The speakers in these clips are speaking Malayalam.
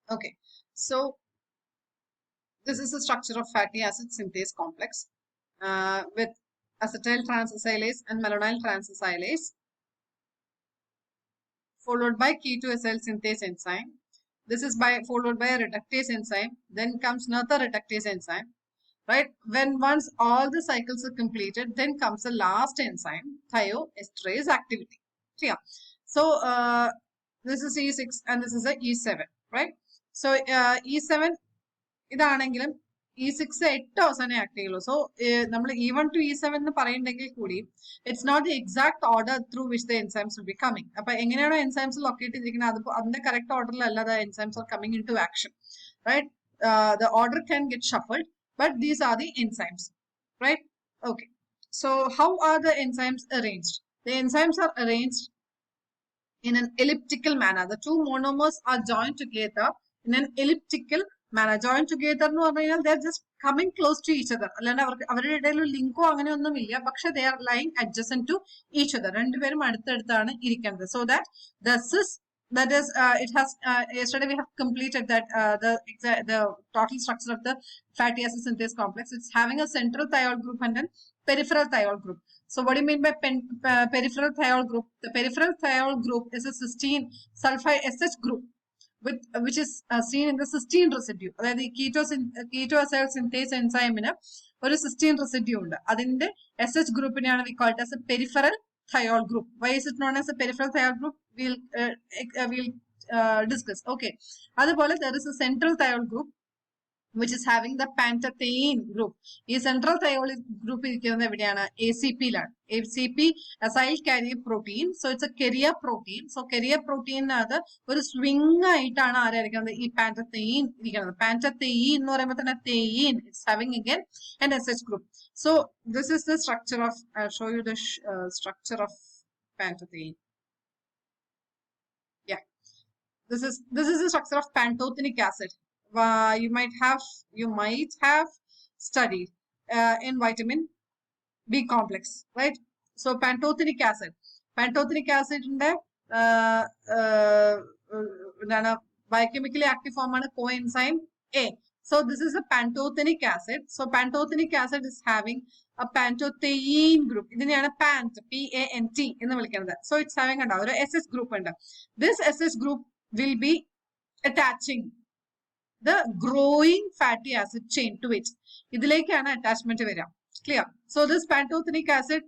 Okay, so this is the structure of fatty acid synthase complex with acetyl transacylase and malonyl transacylase, followed by ketoacyl synthase enzyme. This is followed by a reductase enzyme. Then comes another reductase enzyme. Right? When once all the cycles are completed, then comes the last enzyme, thioesterase activity. Clear? So this is E6 and this is a E7. Right? So E7 ഇതാണെങ്കിലും E6 8 ദിവസമേ ആക്ട് ചെയ്യുള്ളൂ. സോ നമ്മൾ E1 to E7 എന്ന് പറയുന്നുണ്ടെങ്കിൽ കൂടി it's not the exact order through which the enzymes will be coming. അപ്പൊ എങ്ങനെയാണോ എൻസൈംസ് ലൊക്കേറ്റ് ചെയ്തിരിക്കുന്നത് അതിന്റെ കറക്റ്റ് ഓർഡറിലല്ല the enzymes are coming into action. Right? The order can get shuffled, but these are the enzymes. Right? Okay. So how are the enzymes arranged? The enzymes are arranged in an elliptical manner. The two monomers are joined together in an elliptical manner. Joined together എന്ന് പറഞ്ഞു കഴിഞ്ഞാൽ they are just coming close to each other. അല്ലാണ്ട് അവരുടെ ഇടയിൽ ഒരു ലിങ്കോ അങ്ങനെയൊന്നും ഇല്ല. പക്ഷെ they are lying adjacent to each other. രണ്ടുപേരും അടുത്തടുത്താണ് ഇരിക്കുന്നത്. So that the cis, that is it has yesterday we have completed that the total structure of the fatty acid synthase complex. It's having a central thiol group and then peripheral thiol group. So what do you mean by peripheral thiol group? The peripheral thiol group is a cysteine sulfide SH group with which is seen in the cysteine residue. അതായത് ketoacyl synthase enzyme ഒരു cysteine residue ഉണ്ട്. അതിന്റെ SH ഗ്രൂപ്പിനെയാണ് we call it as a peripheral thiol group. Why is it known as a peripheral thiol group? We'll discuss. Okay. അതുപോലെ there is a central thiol group which is having the pentathiene group. ഈ central thiol group ഇരിക്കുന്നത് എവിടെയാണ്? ACP ലാണ്. ACP acyl carrier protein. So it's a carrier protein. So carrier protein അത് ഒരു swing ആയിട്ടാണ് ആരായിരിക്കുന്നത്? ഈ pentathiene ഇരിക്കുന്നത്. Pentathiene എന്ന് പറയുമ്പോൾ തന്നെ theine. It's having again an SH group. So this is the structure of, I'll show you the structure of pentathiene. Yeah. This is the structure of pantothenic acid. You might have studied in vitamin B complex, right? So pantothenic acid ന്റെ biochemically active form ആണ് coenzyme A. So this is a pantothenic acid. So pantothenic acid is having a pantothenic group. ഇതിനെയാണ് PANT, PANT എന്ന് വിളിക്കുന്നത്. So it's having ഒരു SS group ഉണ്ട്. This SS group will be attaching the growing fatty acid chain to it. ഇതിലേക്കാണ് attachment വരിക. Clear? So this pantothenic acid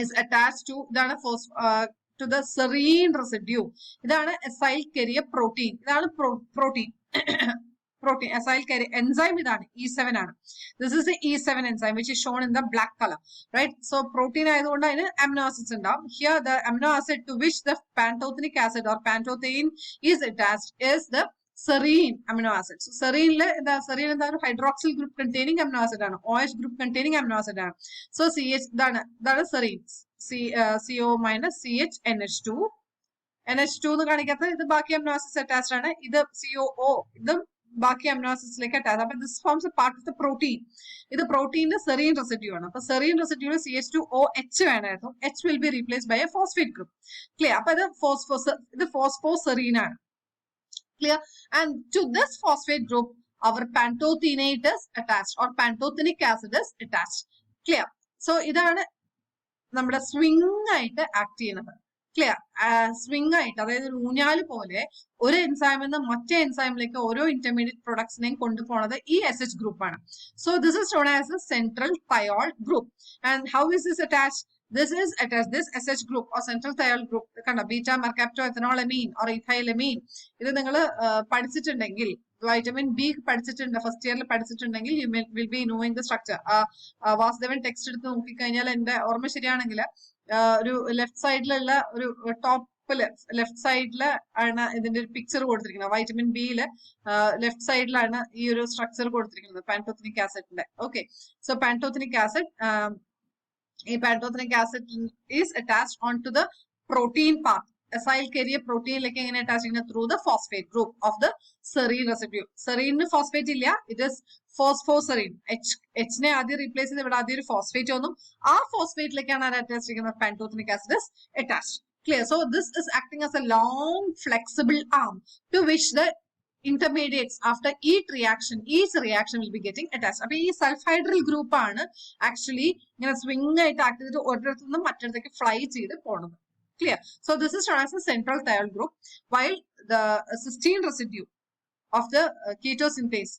is attached to to the serine residue. ഇതാണ് acyl carrier protein. ഇതാണ് protein. Protein, acyl carrier enzyme ഇതാണ് E7 ആണ്. This is the E7 enzyme which is shown in the black color. Right? So protein ആയതുകൊണ്ട് അതിന് amino acids ഉണ്ടാവും. Here the amino acid to which the pantothenic acid or pantothenic is attached is the serine amino acid. So serine എന്താ ഒരു hydroxyl group containing amino acid ആണ്. OH group containing amino acid ആണ്. So CH ഇതാണ് serine. CO minus CH NH2. NH2 എന്ന് കാണിക്കാത്തത് ഇത് ബാക്കി amino acids attached ആണ്. ഇത് COO ഇതും ബാക്കി amino acids ലേക്ക് attached. അപ്പൊ this forms a part of the protein. ഇത് പ്രോട്ടീനിന്റെ സെറീൻ റെസിഡ്യൂ ആണ്. അപ്പൊ സെറീൻ റെസിഡ്യൂവിൽ CH2OH വേണമായിരുന്നു. H will be replaced by a phosphate group. Clear? അപ്പൊ ഇത് ഫോസ്ഫോസെറീൻ ആണ്. Clear? And to this phosphate group, our pantothenate is attached or pantothenic acid is attached. Clear? So ഇതാണ് നമ്മുടെ സ്വിംഗ് ആയിട്ട് ആക്ട് ചെയ്യുന്നത്. ക്ലിയർ? സ്വിംഗ് ആയിട്ട്, അതായത് ഊഞ്ഞാല് പോലെ ഒരു എൻസൈമിൽ നിന്ന് മറ്റേ എൻസൈമിലേക്ക് ഓരോ ഇന്റർമീഡിയറ്റ് പ്രൊഡക്ട്സിനെയും കൊണ്ടുപോകുന്നത് ഈ SH ഗ്രൂപ്പ് ആണ്. So this is known as A central thiol group. And how is this attached? This is attached, this SH group or central thiol group കണ്ടോ, ബീറ്റാ മെർകാപ്റ്റോഎഥനോളമീൻ or ഇഥൈലമീൻ. ഇത് നിങ്ങൾ പഠിച്ചിട്ടുണ്ടെങ്കിൽ, വൈറ്റമിൻ ബി പഠിച്ചിട്ടുണ്ട്, ഫസ്റ്റ് ഇയറിൽ പഠിച്ചിട്ടുണ്ടെങ്കിൽ you will be knowing the structure. Vasudevan text എടുത്ത് നോക്കിക്കഴിഞ്ഞാൽ എന്റെ ഓർമ്മ ശരിയാണെങ്കിൽ ഒരു ലെഫ്റ്റ് സൈഡിലുള്ള ഒരു ടോപ്പില് ലെഫ്റ്റ് സൈഡില് ആണ് ഇതിന്റെ ഒരു പിക്ചർ കൊടുത്തിരിക്കുന്നത്. വൈറ്റമിൻ ബിയില് ലെഫ്റ്റ് സൈഡിലാണ് ഈ ഒരു സ്ട്രക്ചർ കൊടുത്തിരിക്കുന്നത് പാൻടോത്തനിക് ആസിഡിന്റെ. ഓക്കെ, സോ പാൻടോത്തനിക് ആസിഡ്, ഈ pantothenic acid is attached onto the protein part. acyl carrier പ്രോട്ടീനിലേക്ക് എങ്ങനെ അറ്റാച്ച് ചെയ്യുന്നത്? Through the phosphate group of the serine residue. സെറീനിന് ഫോസ്ഫേറ്റ് ഇല്ല, ഇറ്റ് ഇസ് ഫോസ്ഫോസെറീൻ. എച്ചിനെ ആദ്യം റീപ്ലേസ് ചെയ്ത് ഇവിടെ ആദ്യം ഒരു ഫോസ്ഫേറ്റ് വന്നു. ആ ഫോസ്ഫേറ്റിലേക്കാണ് അത് അറ്റാച്ച് ചെയ്യുന്നത്. Pantothenic acid is attached. Clear? So this is acting as a long flexible arm to which the intermediates after each reaction will be getting attached. അപ്പൊ ഈ സൾഫൈഡ്രൽ ഗ്രൂപ്പ് ആണ് ആക്ച്വലി ഇങ്ങനെ സ്വിംഗ് ആയിട്ട് ആക്ട് ചെയ്തിട്ട് ഒരിടത്തു നിന്നും മറ്റൊരിടത്തേക്ക് ഫ്ലൈ ചെയ്ത് പോണത്. Clear? So this is known as the central thiol group, while the cysteine residue of the ketosynthase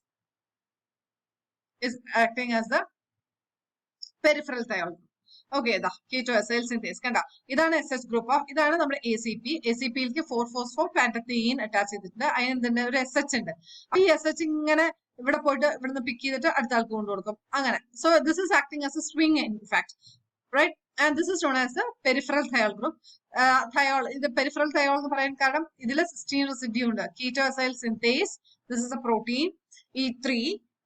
is acting as the peripheral thiol group. Okay, the ketoacyl synthase. Kanda. ഇതാണ് SH group of ഇതാണ് നമ്മുടെ ACP. ACP യിലേക്ക് 4-phosphopentadiene അറ്റാച്ച് ചെയ്തിട്ടുണ്ട്. അതിന് തന്നെ ഒരു SH ഉണ്ട്. ഈ SH ഇങ്ങനെ ഇവിടെ പോയിട്ട് ഇവിടുന്ന് പിക്ക് ചെയ്തിട്ട് അടുത്ത ആൾക്ക് കൊണ്ടുകൊടുക്കും. അങ്ങനെ. So this is acting as a swing in fact. Right? And this is known as the peripheral thiol group. The peripheral thiol എന്ന് പറയാൻ കാരണം ഇതിലെ cysteine residue ഉണ്ട്. Ketoacyl synthase. This is a protein.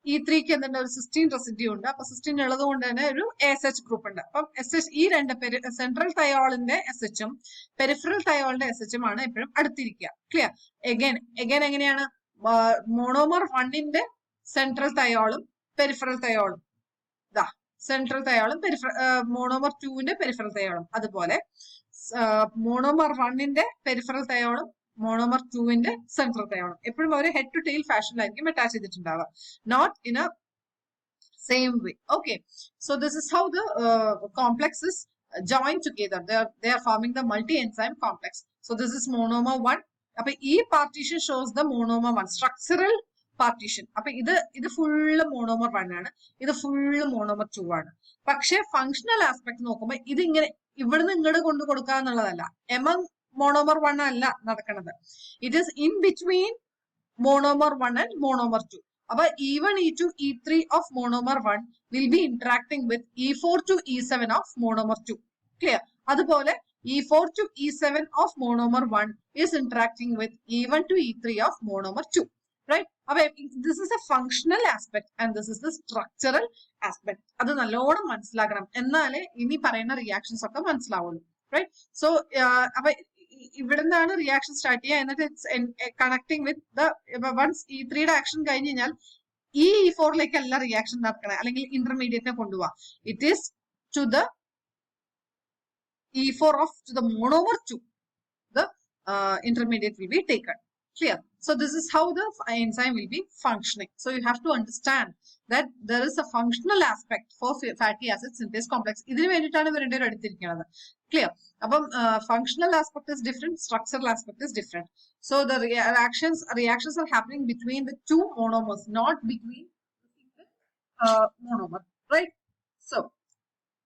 E3ക്ക് എന്തുണ്ട് ഒരു സിസ്റ്റീൻ റെസിഡ്യൂ ഉണ്ട്. അപ്പൊ സിസ്റ്റീൻ ഉള്ളത് കൊണ്ട് തന്നെ ഒരു SH ഗ്രൂപ്പ് ഉണ്ട്. അപ്പം SH ഈ രണ്ട് സെൻട്രൽ തയോളിന്റെ SHും പെരിഫറൽ തയോളിന്റെ SHും ആണ് എപ്പോഴും അടുത്തിരിക്കുക. ക്ലിയർ? എഗൈൻ എങ്ങനെയാണ് മോണോമർ 1ന്റെ സെൻട്രൽ തയോളും പെരിഫറൽ തയോളും സെൻട്രൽ തയോളും മോണോമർ 2ന്റെ പെരിഫറൽ തയോളും, അതുപോലെ മോണോമർ 1ന്റെ പെരിഫറൽ തയോളും മോണോമർ 2ന്റെ സെൻട്രൽ തയോളും എപ്പോഴും ഒരു ഹെഡ് ടു ടെയിൽ ഫാഷനിലായിരിക്കും അറ്റാച്ച് ചെയ്തിട്ടുണ്ടാവുക, not in a same way. Okay, so this is how the complex is joined together. They are forming the multi-enzyme complex. So this is monomer 1. അപ്പൊ ഈ partition shows the monomer 1 structural partition. അപ്പൊ ഇത് ഫുള്ള് മോണോമർ 1 ആണ്, ഇത് ഫുള്ള് മോണോമർ 2 ആണ്. പക്ഷെ ഫങ്ഷണൽ ആസ്പെക്ട് നോക്കുമ്പോൾ ഇത് ഇങ്ങനെ ഇവിടുന്ന് ഇങ്ങോട്ട് കൊണ്ടു കൊടുക്കുക എന്നുള്ളതല്ല. എമംഗ് മോണോമർ 1 അല്ല നടക്കുന്നത്. It is in between monomer 1 and monomer 2. അപ്പൊ E1, E2, E3 of monomer 1 will be interacting with E4 to E7 of monomer 2. Clear? അതുപോലെ E4 to E7 of monomer 1 is interacting with E1 to E3 of monomer 2. Right? This is a functional aspect and this is the structural aspect. അത് നല്ലോണം മനസ്സിലാക്കണം, എന്നാലേ ഇനി പറയുന്ന റിയാക്ഷൻസ് ഒക്കെ മനസ്സിലാവുള്ളൂ. റൈറ്റ്? സോ അപ്പൊ ഇവിടെ നിന്നാണ് റിയാക്ഷൻ സ്റ്റാർട്ട് ചെയ്യുക, എന്നിട്ട് it's connecting with the ones E3യുടെ ആക്ഷൻ കഴിഞ്ഞ് കഴിഞ്ഞാൽ ഈ E4ലേക്ക് അല്ല റിയാക്ഷൻ നടക്കണേ, അല്ലെങ്കിൽ ഇന്റർമീഡിയറ്റിനെ കൊണ്ടുപോവാ. It is to the E4 to the monomer 2, the intermediate will be taken. Clear? So this is how the enzyme will be functioning. So you have to understand that there is a functional aspect for fatty acid synthase complex. ഇതിനു വേണ്ടിയിട്ടാണ് ഇവർ രണ്ടുപേരും എടുത്തിരിക്കുന്നത്. Clear? അപ്പം functional aspect is different, structural aspect is different. So the reactions are happening between the two monomers, not between the monomer. Right? So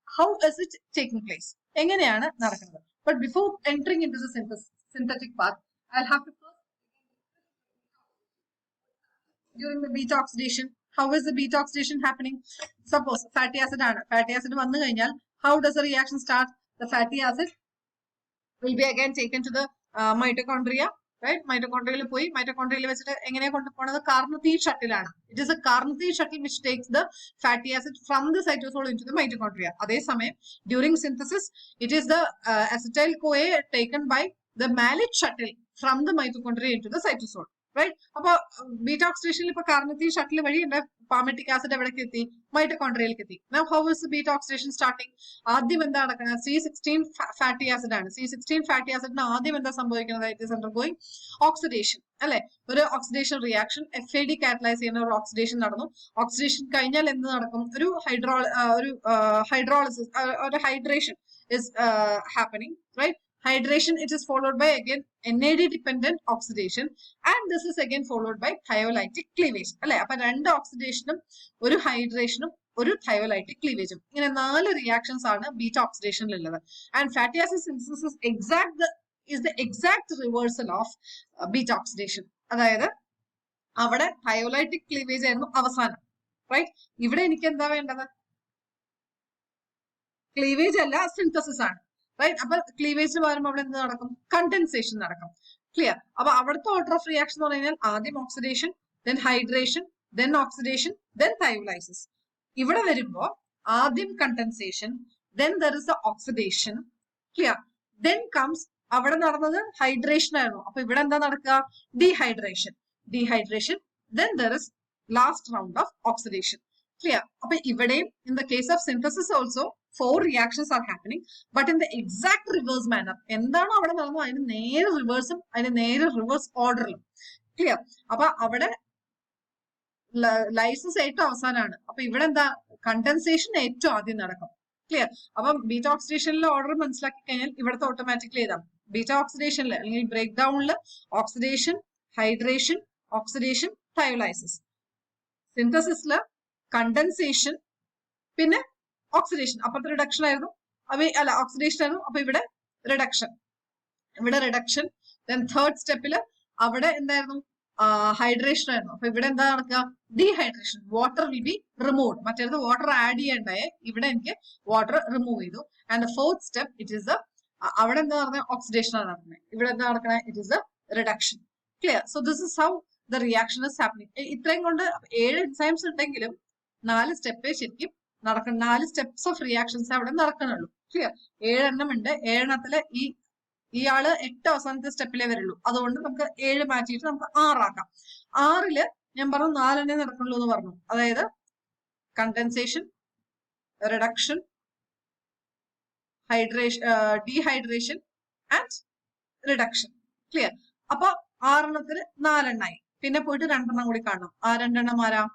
how is it taking place? എങ്ങനെയാണ് നടക്കുന്നത്? But before entering into the synthetic part, I'll have to first during the beta oxidation. How is the beta oxidation happening? Suppose fatty acid ആണ്. Fatty acid വന്നു കഴിഞ്ഞാൽ how does the reaction start? The fatty acid will be again taken to the mitochondria. Right? മൈറ്റോകോൺട്രിയയിൽ പോയി മൈറ്റോകോൺട്രിയയിൽ വെച്ചിട്ട് എങ്ങനെയാ കൊണ്ടുപോകുന്നത്? കാർനോതീൽ ഷട്ടിലാണ്. It is a carnitine shuttle which takes the fatty acid from the cytosol into the mitochondria. അതേസമയം during synthesis it is the acetyl കോയെ taken by the malic shuttle from the mitochondria into the cytosol. Right? അപ്പൊ ബീറ്റ ഓക്സിഡേഷനിൽ ഇപ്പൊ കാർനോതീൽ ഷട്ടിൽ വഴി എന്റെ പാമറ്റിക് ആസിഡ് എവിടേക്ക് എത്തി? മൈറ്റോകോൺട്രിയയിലേക്ക് എത്തി. Now how is the beta oxidation starting? ആദ്യം എന്താ നടക്കുന്നത്? C16 ഫാറ്റി ആസിഡ് ആണ്. C16 ഫാറ്റി ആസിഡിന് ആദ്യം എന്താ സംഭവിക്കുന്നത്? ഇറ്റ് ഈസ് അണ്ടർഗോയിങ് ഓക്സിഡേഷൻ, അല്ലെ? ഒരു ഓക്സിഡേഷൻ റിയാക്ഷൻ FAD കാറ്റലൈസ് ചെയ്യുന്ന ഒരു ഓക്സിഡേഷൻ നടന്നു. ഓക്സിഡേഷൻ കഴിഞ്ഞാൽ എന്ത് നടക്കും? ഒരു ഹൈഡ്രോളിസിസ്, ഒരു hydration is happening. Right? Hydration, it is followed by again NAD dependent oxidation and this is again followed by thiolytic cleavage. അല്ലെ? അപ്പൊ രണ്ട് ഓക്സിഡേഷനും ഒരു ഹൈഡ്രേഷനും ഒരു thiolytic ക്ലീവേജും, ഇങ്ങനെ 4 റിയാക്ഷൻസ് ആണ് ബീറ്റ ഓക്സിഡേഷനിൽ ഉള്ളത്. And fatty acid synthesis is the exact reversal of beta oxidation. അതായത് അവിടെ thiolytic cleavage ആയിരുന്നു അവസാനം. റൈറ്റ്? ഇവിടെ എനിക്ക് എന്താ വേണ്ടത്? ക്ലീവേജ് അല്ല, സിന്തസിസ് ആണ്. റൈറ്റ്? അപ്പൊ ക്ലീവേജിന് പകരം അവിടെ എന്ത് നടക്കും? കണ്ടൻസേഷൻ നടക്കും. ക്ലിയർ? അപ്പൊ അവിടുത്തെ ഓർഡർ ഓഫ് റിയാക്ഷൻ എന്ന് പറഞ്ഞാൽ ആദ്യം oxidation, then hydration, then oxidation, then thiolysis. ഇവിടെ വരുമ്പോ ആദ്യം condensation, then there is oxidation. Clear? Then comes അവിടെ നടന്നത് ഹൈഡ്രേഷൻ ആയിരുന്നു. അപ്പൊ ഇവിടെ എന്താ നടക്കുക? Dehydration, then there is last round of oxidation. Clear? അപ്പൊ ഇവിടെയും in the case of synthesis also 4 reactions are happening, but in the exact reverse manner. എന്താണോ അവിടെ നടന്നത് അതിന് നേരെ റിവേഴ്സും അതിന് നേരെ റിവേഴ്സ് ഓർഡറിലും. ക്ലിയർ. അപ്പൊ അവിടെ ലൈസസ് ഏറ്റവും അവസാനമാണ്. അപ്പൊ ഇവിടെ എന്താ, കണ്ടൻസേഷൻ ഏറ്റവും ആദ്യം നടക്കും. ക്ലിയർ. അപ്പം ബീറ്റ ഓക്സിഡേഷനിലെ ഓർഡർ മനസ്സിലാക്കി കഴിഞ്ഞാൽ ഇവിടുത്തെ ഓട്ടോമാറ്റിക്കലി എഴുതാം. ബീറ്റ ഓക്സിഡേഷനിൽ അല്ലെങ്കിൽ ബ്രേക്ക് ഡൗണിൽ ഓക്സിഡേഷൻ, ഹൈഡ്രേഷൻ, ഓക്സിഡേഷൻ, തയോലൈസിസ്. സിന്തസിസില് കണ്ടൻസേഷൻ, പിന്നെ ഓക്സിഡേഷൻ. അപ്പുറത്തെ റിഡക്ഷൻ ആയിരുന്നു, അല്ല ഓക്സിഡേഷൻ ആയിരുന്നു. അപ്പൊ ഇവിടെ റിഡക്ഷൻ, ഇവിടെ റിഡക്ഷൻ. ദെൻ തേർഡ് സ്റ്റെപ്പില് അവിടെ എന്തായിരുന്നു, ഹൈഡ്രേഷൻ ആയിരുന്നു. അപ്പൊ ഇവിടെ എന്താ നടക്കുക, dehydration. Water will be removed. മറ്റേത് വാട്ടർ ആഡ് ചെയ്യണ്ടായേ, ഇവിടെ എനിക്ക് വാട്ടർ റിമൂവ് ചെയ്തു. And the fourth step it is അവിടെ എന്താ പറഞ്ഞ ഓക്സിഡേഷൻ ആണ് നടക്കുന്നത്. ഇവിടെ എന്താ നടക്കുന്നത്, it is A reduction. Clear. So this is how the reaction is happening. ഇത്രയും കൊണ്ട് 7 എൻസൈംസ് ഉണ്ടെങ്കിലും 4 സ്റ്റെപ്പേ ശരിക്കും നടക്കണം. 4 സ്റ്റെപ്സ് ഓഫ് റിയാക്ഷൻസ് അവിടെ നടക്കണുള്ളൂ. ക്ലിയർ. 7 എണ്ണം ഉണ്ട്. 7 എണ്ണത്തില് ഇയാള് 8 അവസാനത്തെ സ്റ്റെപ്പിലേ വരുള്ളൂ. അതുകൊണ്ട് നമുക്ക് 7 മാറ്റിയിട്ട് നമുക്ക് 6 ആക്കാം. 6ല് ഞാൻ പറഞ്ഞു 4 എണ്ണേ നടക്കുള്ളൂ എന്ന് പറഞ്ഞു. അതായത് condensation, reduction, hydration, dehydration and reduction. Clear. അപ്പൊ 6 എണ്ണത്തിന് 4 എണ്ണായി. പിന്നെ പോയിട്ട് 2 എണ്ണം കൂടി കാണണം. ആ 2 എണ്ണം ആരാ,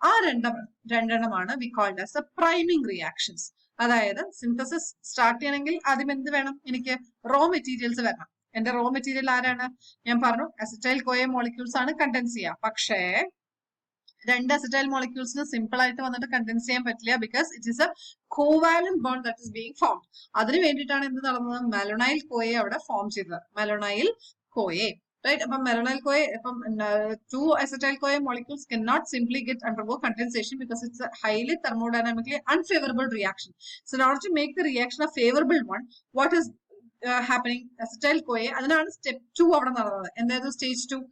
ആ 2 എണ്ണമാണ് we called as a priming reactions. അതായത് സിന്തസിസ് സ്റ്റാർട്ട് ചെയ്യണമെങ്കിൽ ആദ്യം എന്ത് വേണം, എനിക്ക് റോ മെറ്റീരിയൽസ് വരണം. എന്റെ റോ മെറ്റീരിയൽ ആരാണ്, ഞാൻ പറഞ്ഞു അസിറ്റൈൽ കോയെ മോളിക്യൂൾസ് ആണ് കണ്ടൻസ് ചെയ്യുക. പക്ഷേ 2 അസിറ്റൈൽ മോളിക്യൂൾസിന് സിമ്പിൾ ആയിട്ട് വന്നിട്ട് കണ്ടൻസ് ചെയ്യാൻ പറ്റില്ല. Because it is A covalent bond that is being formed. അതിന് വേണ്ടിയിട്ടാണ് എന്ത് നടന്നത്, മെലനൈൽ കോയെ അവിടെ ഫോം ചെയ്തത്. മെലനൈൽ കോയെ, right? അപ്പം മെലനൈൽ കോയെ, ഇപ്പം 2 acetyl CoA molecules cannot simply get undergo condensation because it's a highly thermodynamically unfavorable reaction. So in order to make the reaction a favorable one, what is happening, acetyl CoA, അതിനാണ് സ്റ്റെപ്പ് 2 അവിടെ നടന്നത്. എന്തായിരുന്നു stage 2?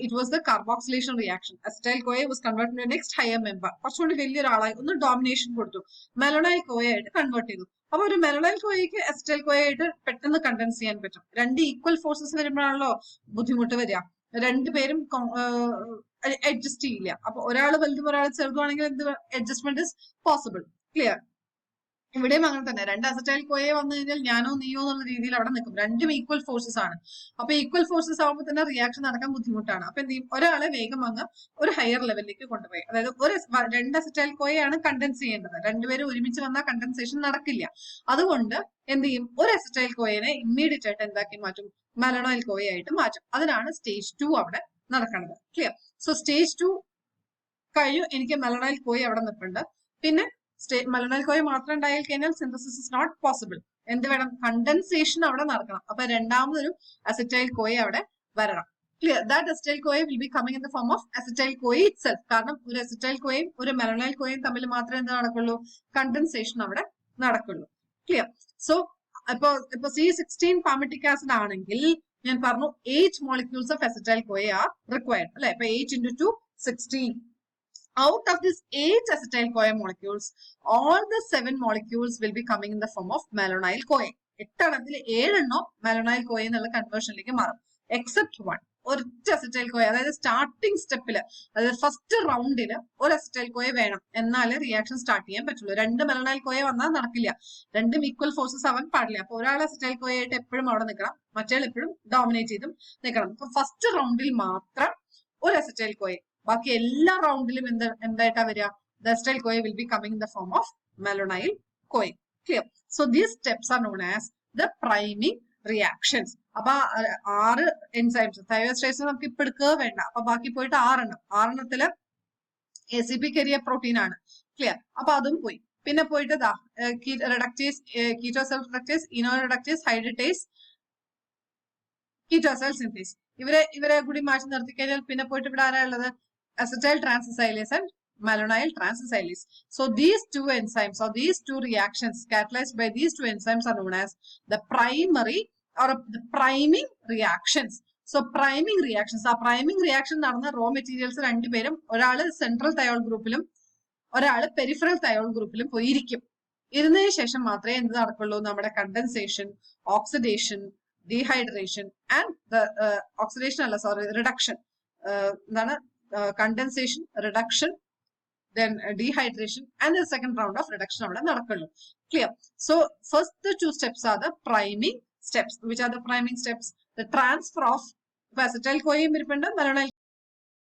It was the carboxylation reaction. Acetyl CoA was converted to the next higher member. കുറച്ചുകൂടി വലിയൊരാളായി ഒന്ന് ഡോമിനേഷൻ കൊടുത്തു, മെലനൈൽ കോയ ആയിട്ട് കൺവേർട്ട് ചെയ്തു. അപ്പൊ ഒരു മെലനൈൽ കോയക്ക് അസിറ്റൈൽ കോയ ആയിട്ട് പെട്ടെന്ന് കണ്ടൻസ് ചെയ്യാൻ പറ്റും. 2 ഈക്വൽ ഫോഴ്സസ് വരുമ്പോഴാണല്ലോ ബുദ്ധിമുട്ട് വരിക. 2 പേരും അഡ്ജസ്റ്റ് ചെയ്യില്ല. അപ്പൊ ഒരാൾ വലുതും ഒരാൾ ചെറുതുമാണെങ്കിൽ എന്ത് അഡ്ജസ്റ്റ്മെന്റ് ഇസ് പോസിബിൾ. ക്ലിയർ. ഇവിടെയും അങ്ങനെ തന്നെ 2 അസിറ്റൈൽ കോയെ വന്നു കഴിഞ്ഞാൽ ഞാനോ നീയോ എന്നുള്ള രീതിയിൽ അവിടെ നിൽക്കും. 2ഉം ഈക്വൽ ഫോഴ്സസ് ആണ്. അപ്പൊ ഈക്വൽ ഫോഴ്സസ് ആകുമ്പോൾ തന്നെ റിയാക്ഷൻ നടക്കാൻ ബുദ്ധിമുട്ടാണ്. അപ്പൊ എന്ത് ചെയ്യും, ഒരാളെ വേഗം അങ്ങ് ഒരു ഹയർ ലെവലിലേക്ക് കൊണ്ടുപോയി. അതായത് 2 അസിറ്റൈൽ കോയാണ് കണ്ടൻസ് ചെയ്യേണ്ടത്. 2 പേരും ഒരുമിച്ച് വന്നാൽ കണ്ടൻസേഷൻ നടക്കില്ല. അതുകൊണ്ട് എന്ത് ചെയ്യും, ഒരു അസിറ്റൈൽ കോയനെ ഇമ്മീഡിയറ്റ് ആയിട്ട് എന്താക്കി മാറ്റും, മെലനൈൽ കോയ ആയിട്ട് മാറ്റും. അതിനാണ് സ്റ്റേജ് 2 അവിടെ നടക്കുന്നത്. ക്ലിയർ. സോ സ്റ്റേജ് 2 കഴിഞ്ഞു, എനിക്ക് മെലനൈൽ കോയ അവിടെ നിൽപ്പുണ്ട്. പിന്നെ മെലനൈൽ കോയ മാത്രം ഉണ്ടായാൽ കഴിഞ്ഞാൽ സിന്തസിസ് ഇസ് നോട്ട് പോസിബിൾ. എന്ത് വേണം, കണ്ടൻസേഷൻ അവിടെ നടക്കണം. അപ്പൊ രണ്ടാമതൊരു അസിറ്റൈൽ കോയ അവിടെ വരണം. Clear. That acetyl Koya will be coming in the form of acetyl Koya it self. കാരണം ഒരു അസിറ്റൈൽ കോയയും ഒരു മെലനൈൽ കോയയും തമ്മിൽ മാത്രമേ എന്ത് നടക്കുള്ളൂ, കണ്ടൻസേഷൻ അവിടെ നടക്കുള്ളൂ. ക്ലിയർ. സോ ഇപ്പൊ C16 പാമിറ്റിക് ആസിഡ് ആണെങ്കിൽ ഞാൻ പറഞ്ഞു 8 molecules of acetyl Koya are required, അല്ലെ? ഇപ്പൊ 8 into 2 16. Out of these 8 acetyl CoA molecules, all the 7 molecules will be coming in the form of malonyl CoA. 8 എണ്ണത്തിൽ 7 എണ്ണം malonyl CoA എന്നുള്ള കൺവേർഷനിലേക്ക് മാറും. എക്സെപ്റ്റ് 1, ഒരൊറ്റ അസിറ്റൈൽ കോയ. അതായത് സ്റ്റാർട്ടിംഗ് സ്റ്റെപ്പില്, അതായത് ഫസ്റ്റ് റൗണ്ടില് ഒരു അസിറ്റൈൽ കോയ വേണം, എന്നാലേ റിയാക്ഷൻ സ്റ്റാർട്ട് ചെയ്യാൻ പറ്റുള്ളൂ. 2 മെലനൈൽ കോയ വന്നാൽ നടക്കില്ല. 2ഉം ഈക്വൽ ഫോഴ്സസ് ആവാൻ പാടില്ല. അപ്പൊ ഒരാൾ അസിറ്റൈൽ കോയ ആയിട്ട് എപ്പോഴും അവിടെ നിൽക്കണം, മറ്റേ എപ്പോഴും ഡോമിനേറ്റ് ചെയ്തും നിൽക്കണം. അപ്പൊ ഫസ്റ്റ് റൗണ്ടിൽ മാത്രം ഒരു അസിറ്റൈൽ കോയ. ബാക്കി എല്ലാ റൗണ്ടിലും എന്തായിട്ടാ വരിക, the acetyl CoA will be coming in the form of malonyl CoA. Clear. So these steps are known as the priming reactions. അപ്പൊ 6 എൻസൈംസ്, തയോസ്റ്റേസ് നമുക്ക് ഇപ്പൊ എടുക്കുക വേണ്ട. അപ്പൊ ബാക്കി പോയിട്ട് 6 എണ്ണം. 6 എണ്ണത്തില് ACP കരിയ പ്രോട്ടീൻ ആണ്. ക്ലിയർ. അപ്പൊ അതും പോയി. പിന്നെ പോയിട്ട് റിഡക്ടേസ്, കീറ്റോസെൽ റിഡക്ടേസ്, ഇനോ റിഡക്ടേസ്, ഹൈഡ്രേറ്റേസ്, കീറ്റോസെൽ സിന്തേസ്. ഇവരെ കൂടി മാറ്റി നിർത്തി കഴിഞ്ഞാൽ പിന്നെ പോയിട്ട് ഇവിടെ ആരാ ഉള്ളത്, acetyl transacylase and malonyl transacylase. So these 2 enzymes or these 2 reactions catalyzed by these 2 enzymes are known as the primary or the priming reactions. So priming reactions, ആ priming reaction നടന്ന raw materials 2 പേരും ഒരാള് സെൻട്രൽ തയോൾ ഗ്രൂപ്പിലും ഒരാള് പെരിഫറൽ തയോൾ ഗ്രൂപ്പിലും പോയിരിക്കും. ഇരുന്നതിന് ശേഷം മാത്രമേ എന്ത് നടക്കുള്ളൂ, നമ്മുടെ condensation, oxidation, dehydration and oxidation അല്ല, സോറി, റിഡക്ഷൻ. എന്താണ്, condensation, reduction, then dehydration, and the second round of reduction avada nadakkullu. Clear. So first the 2 steps are the priming steps. Which are the priming steps? The transfer of അപ്പൊ അസറ്റൈൽ കോയും ഇരിപ്പുണ്ട്, മലണൈൽ